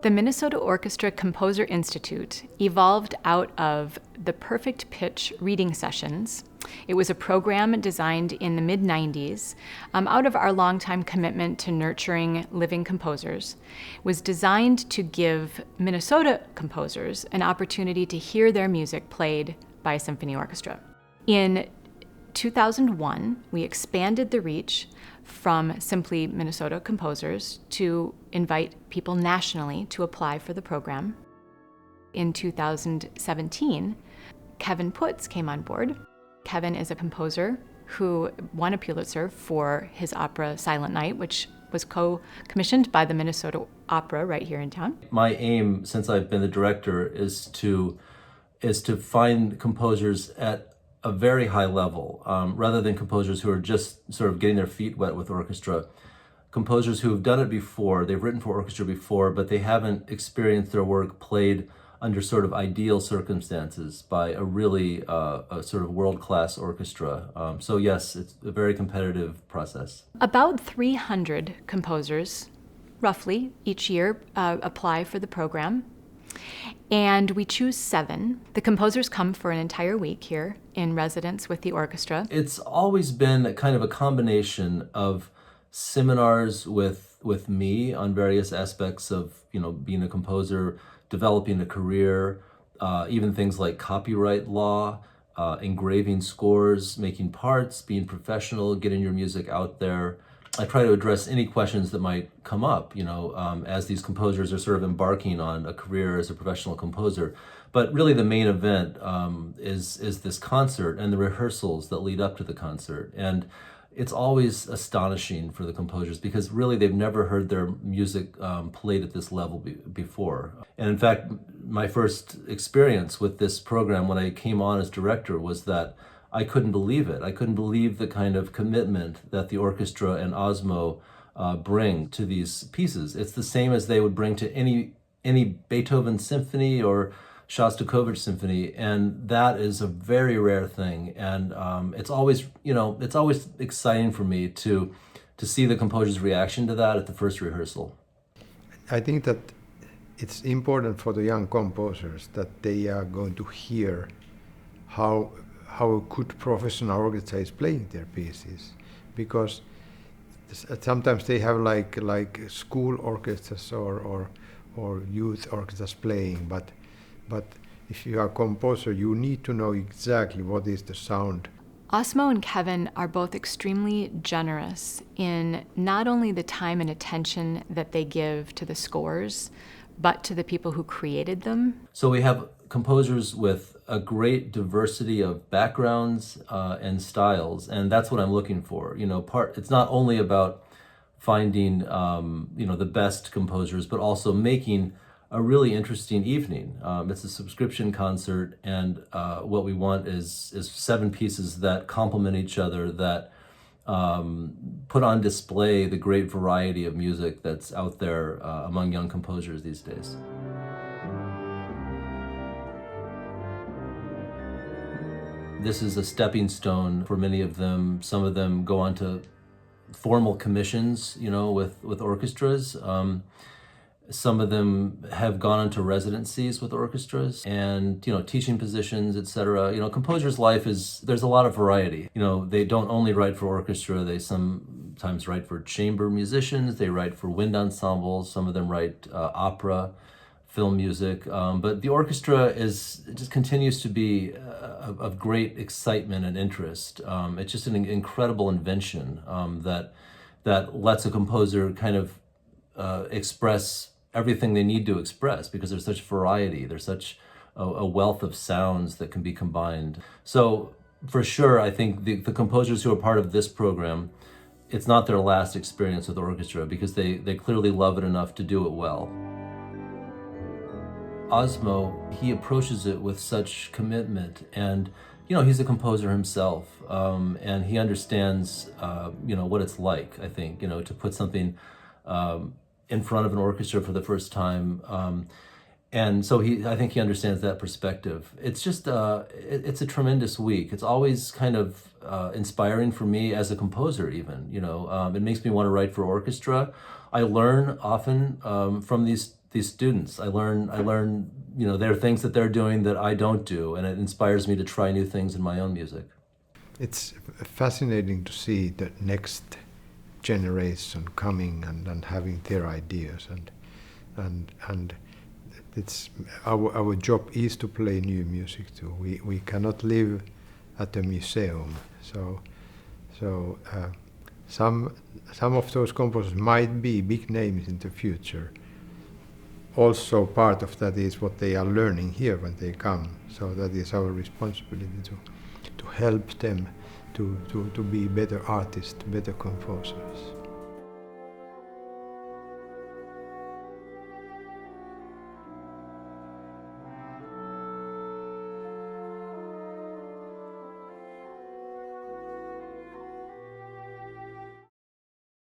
The Minnesota Orchestra Composer Institute evolved out of the Perfect Pitch reading sessions. It was a program designed in the mid-90s out of our longtime commitment to nurturing living composers. It was designed to give Minnesota composers an opportunity to hear their music played by a symphony orchestra. In 2001, we expanded the reach from simply Minnesota composers to invite people nationally to apply for the program. In 2017, Kevin Putz came on board. Kevin is a composer who won a Pulitzer for his opera Silent Night, which was co-commissioned by the Minnesota Opera right here in town. My aim, since I've been the director, is to find composers at a very high level, rather than composers who are just sort of getting their feet wet with orchestra. Composers who have done it before, they've written for orchestra before, but they haven't experienced their work played under sort of ideal circumstances by a really a sort of world-class orchestra. So yes, it's a very competitive process. About 300 composers, roughly, each year apply for the program. And we choose 7. The composers come for an entire week here in residence with the orchestra. It's always been a kind of a combination of seminars with me on various aspects of, being a composer, developing a career, even things like copyright law, engraving scores, making parts, being professional, getting your music out there. I try to address any questions that might come up, as these composers are sort of embarking on a career as a professional composer. But really the main event is this concert and the rehearsals that lead up to the concert. And it's always astonishing for the composers because really they've never heard their music played at this level before. And in fact, my first experience with this program when I came on as director was that I couldn't believe it. I couldn't believe the kind of commitment that the orchestra and Osmo bring to these pieces. It's the same as they would bring to any Beethoven symphony or Shostakovich symphony, and that is a very rare thing. And it's always exciting for me to see the composer's reaction to that at the first rehearsal. I think that it's important for the young composers that they are going to hear how a good professional orchestra is playing their pieces, because sometimes they have like school orchestras or youth orchestras playing, but if you are a composer, you need to know exactly what is the sound. Osmo and Kevin are both extremely generous in not only the time and attention that they give to the scores, but to the people who created them. So we have composers with a great diversity of backgrounds and styles, and that's what I'm looking for. It's not only about finding the best composers, but also making a really interesting evening. It's a subscription concert, and what we want is 7 pieces that complement each other, that put on display the great variety of music that's out there among young composers these days. This is a stepping stone for many of them. Some of them go on to formal commissions, with orchestras. Some of them have gone into residencies with orchestras and, teaching positions, etc. Composer's life there's a lot of variety. They don't only write for orchestra, they sometimes write for chamber musicians, they write for wind ensembles, some of them write opera, film music. But the orchestra just continues to be of great excitement and interest. It's just an incredible invention that lets a composer kind of express everything they need to express, because there's such variety, there's such a wealth of sounds that can be combined. So for sure, I think the composers who are part of this program, it's not their last experience with orchestra, because they clearly love it enough to do it well. Osmo, he approaches it with such commitment, and he's a composer himself, and he understands what it's like, I think, to put something in front of an orchestra for the first time, and so I think he understands that perspective. It's just it's a tremendous week. It's always kind of inspiring for me as a composer, even. It makes me want to write for orchestra. I learn often from these these students. I learn, there are things that they're doing that I don't do, and it inspires me to try new things in my own music. It's fascinating to see the next generation coming and having their ideas, and it's our job is to play new music too. We cannot live at a museum, so some of those composers might be big names in the future. Also, part of that is what they are learning here when they come. So that is our responsibility to help them to be better artists, better composers.